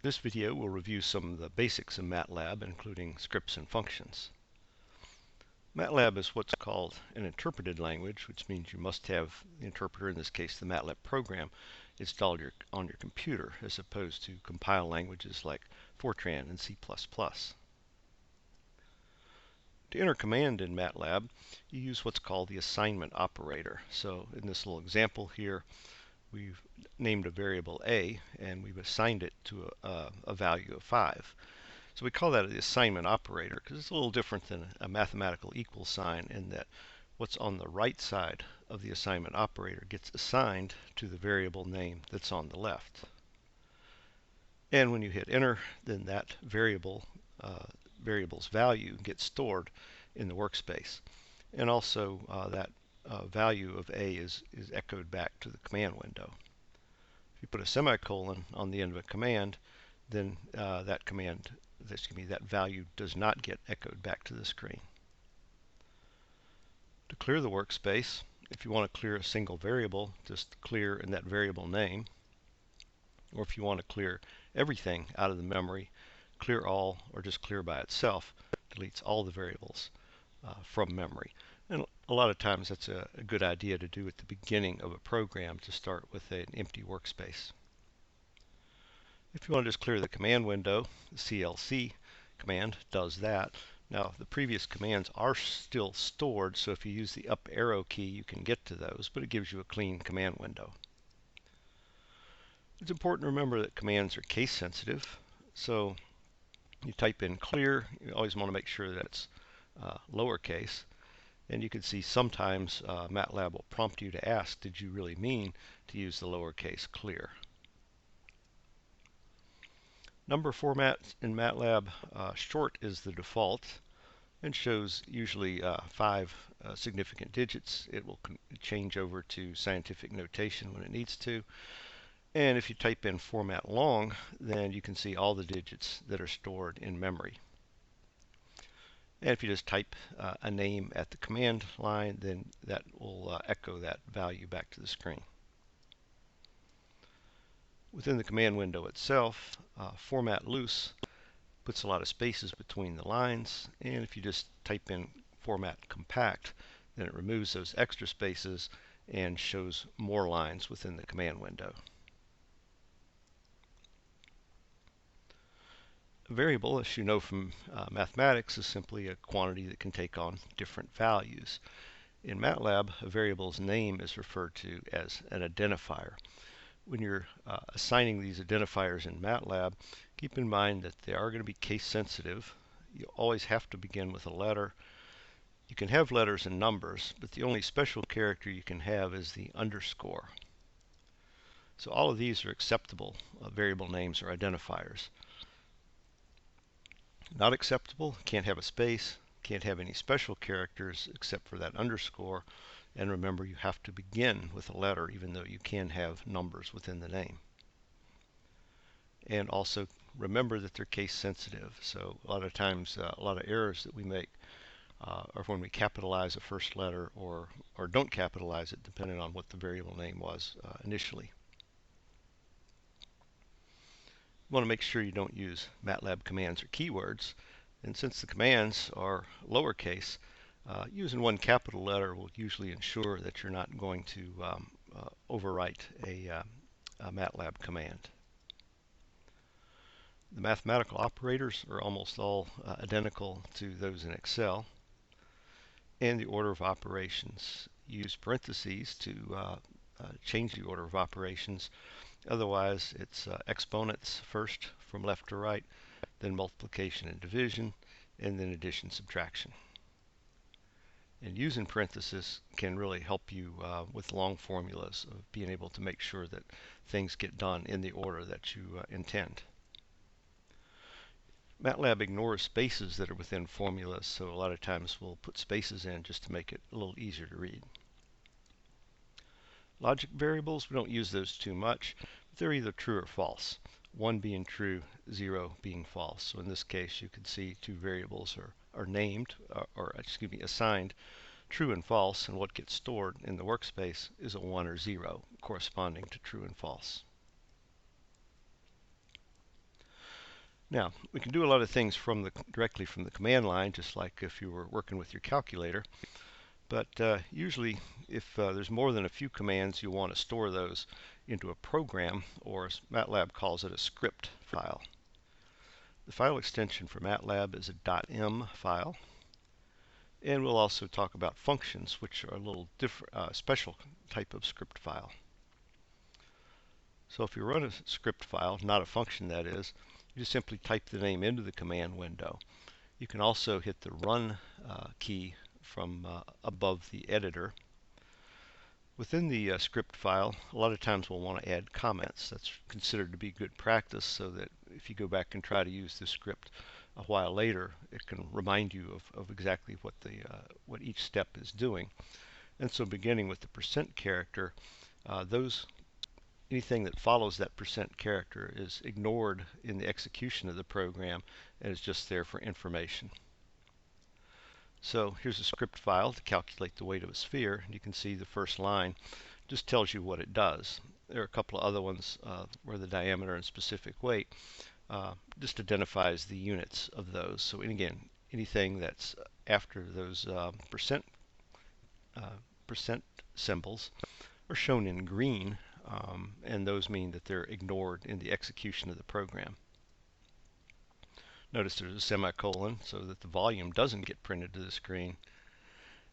This video will review some of the basics of MATLAB, including scripts and functions. MATLAB is what's called an interpreted language, which means you must have the interpreter, in this case the MATLAB program, installed on your computer, as opposed to compiled languages like Fortran and C++. To enter a command in MATLAB, you use what's called the assignment operator. So in this little example here, we've named a variable a, and we've assigned it to a value of 5. So we call that the assignment operator because it's a little different than a mathematical equal sign in that what's on the right side of the assignment operator gets assigned to the variable name that's on the left. And when you hit enter, then that variable's value gets stored in the workspace. And also that value of a is echoed back to the command window. If you put a semicolon on the end of a command, then that value does not get echoed back to the screen. To clear the workspace, if you want to clear a single variable, just clear in that variable name. Or if you want to clear everything out of the memory, clear all, or just clear by itself, deletes all the variables from memory. And a lot of times that's a good idea to do at the beginning of a program to start with an empty workspace. If you want to just clear the command window, the CLC command does that. Now the previous commands are still stored, so if you use the up arrow key you can get to those, but it gives you a clean command window. It's important to remember that commands are case sensitive, so you type in clear, you always want to make sure that it's lowercase, and you can see sometimes MATLAB will prompt you to ask, did you really mean to use the lowercase clear? Number format in MATLAB, short is the default and shows usually 5 significant digits. It will change over to scientific notation when it needs to. And if you type in format long, then you can see all the digits that are stored in memory. And if you just type a name at the command line, then that will echo that value back to the screen. Within the command window itself, format loose puts a lot of spaces between the lines, and if you just type in format compact, then it removes those extra spaces and shows more lines within the command window. A variable, as you know from mathematics, is simply a quantity that can take on different values. In MATLAB, a variable's name is referred to as an identifier. When you're assigning these identifiers in MATLAB, keep in mind that they are going to be case sensitive. You always have to begin with a letter. You can have letters and numbers, but the only special character you can have is the underscore. So all of these are acceptable variable names or identifiers. Not acceptable, can't have a space, can't have any special characters except for that underscore. And remember, you have to begin with a letter, even though you can have numbers within the name. And also remember that they're case sensitive. So a lot of times, a lot of errors that we make are when we capitalize a first letter or don't capitalize it, depending on what the variable name was initially. You want to make sure you don't use MATLAB commands or keywords. And since the commands are lowercase, using one capital letter will usually ensure that you're not going to overwrite a MATLAB command. The mathematical operators are almost all identical to those in Excel. And the order of operations. Use parentheses to change the order of operations. Otherwise, it's exponents first from left to right, then multiplication and division, and then addition, subtraction. And using parentheses can really help you with long formulas of being able to make sure that things get done in the order that you intend. MATLAB ignores spaces that are within formulas, so a lot of times we'll put spaces in just to make it a little easier to read. Logic variables, we don't use those too much, but they're either true or false. 1 being true, 0 being false. So in this case, you can see two variables are named, assigned true and false, and what gets stored in the workspace is a 1 or 0, corresponding to true and false. Now, we can do a lot of things directly from the command line, just like if you were working with your calculator. But usually, if there's more than a few commands, you want to store those into a program, or as MATLAB calls it, a script file. The file extension for MATLAB is a .m file. And we'll also talk about functions, which are a little different, special type of script file. So if you run a script file, not a function that is, you just simply type the name into the command window. You can also hit the run key from above the editor. Within the script file, a lot of times we'll want to add comments. That's considered to be good practice, so that if you go back and try to use this script a while later, it can remind you of exactly what each step is doing. And so beginning with the percent character, anything that follows that percent character is ignored in the execution of the program and is just there for information. So here's a script file to calculate the weight of a sphere, and you can see the first line just tells you what it does. There are a couple of other ones where the diameter and specific weight just identifies the units of those. So again, anything that's after those percent symbols are shown in green, and those mean that they're ignored in the execution of the program. Notice there's a semicolon so that the volume doesn't get printed to the screen.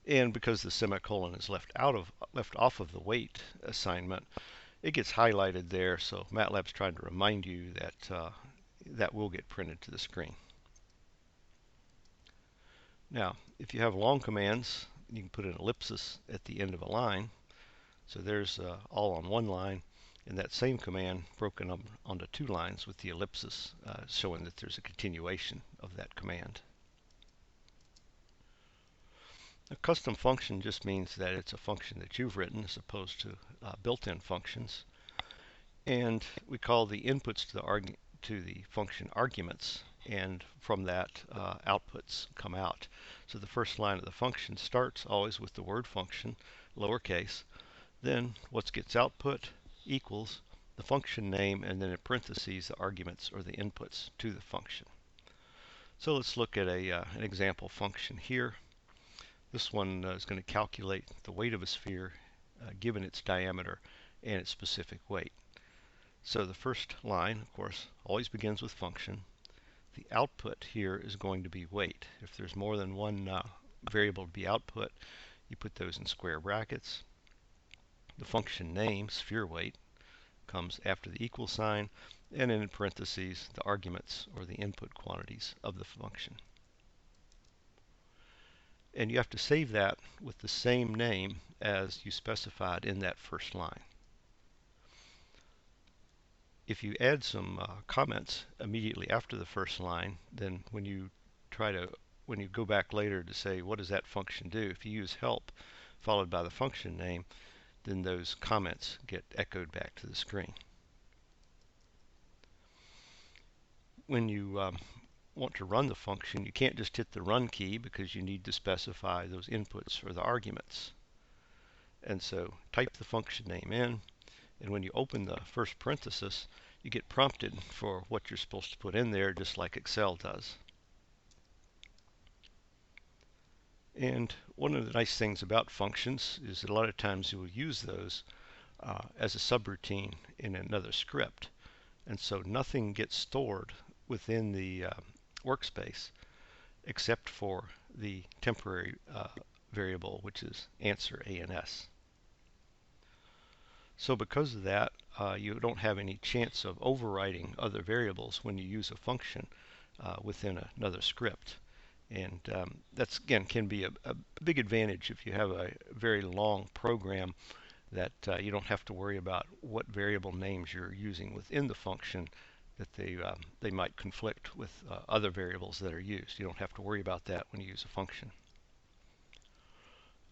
And because the semicolon is left off of the weight assignment, it gets highlighted there, so MATLAB's trying to remind you that that will get printed to the screen. Now, if you have long commands, you can put an ellipsis at the end of a line. So there's all on one line, and that same command broken up onto two lines with the ellipsis, showing that there's a continuation of that command. A custom function just means that it's a function that you've written as opposed to built-in functions. And we call the inputs to the function arguments, and from that outputs come out. So the first line of the function starts always with the word function, lowercase, then what gets output equals the function name, and then in parentheses the arguments or the inputs to the function. So let's look at an example function here. This one is going to calculate the weight of a sphere given its diameter and its specific weight. So the first line, of course, always begins with function. The output here is going to be weight. If there's more than one variable to be output, you put those in square brackets. The function name, sphere weight, comes after the equal sign, and then in parentheses the arguments or the input quantities of the function. And you have to save that with the same name as you specified in that first line. If you add some comments immediately after the first line, then when you go back later to say what does that function do, if you use help followed by the function name, then those comments get echoed back to the screen. When you want to run the function, you can't just hit the run key because you need to specify those inputs or the arguments. And so type the function name in, and when you open the first parenthesis, you get prompted for what you're supposed to put in there, just like Excel does. And one of the nice things about functions is that a lot of times you will use those as a subroutine in another script. And so nothing gets stored within the workspace except for the temporary variable, which is answer ANS. So because of that, you don't have any chance of overwriting other variables when you use a function within another script. And that's, again, can be a big advantage if you have a very long program that you don't have to worry about what variable names you're using within the function, that they might conflict with other variables that are used. You don't have to worry about that when you use a function.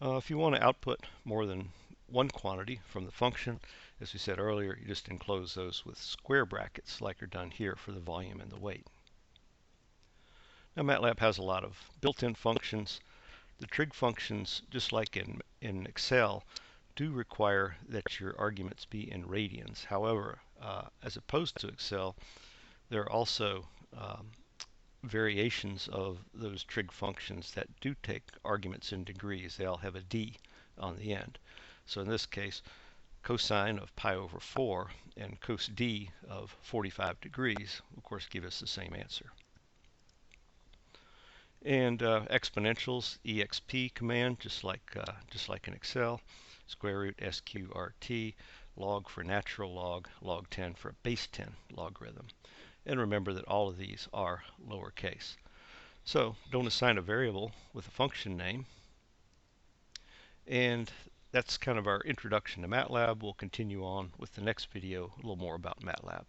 If you want to output more than one quantity from the function, as we said earlier, you just enclose those with square brackets like are done here for the volume and the weight. Now MATLAB has a lot of built-in functions. The trig functions, just like in Excel, do require that your arguments be in radians. However, as opposed to Excel, there are also variations of those trig functions that do take arguments in degrees. They all have a d on the end. So in this case, cosine of pi over 4 and cos d of 45 degrees, of course, give us the same answer. And exponentials, exp command, just like in Excel, square root sqrt, log for natural log, log 10 for a base 10 logarithm. And remember that all of these are lowercase. So don't assign a variable with a function name. And that's kind of our introduction to MATLAB. We'll continue on with the next video a little more about MATLAB.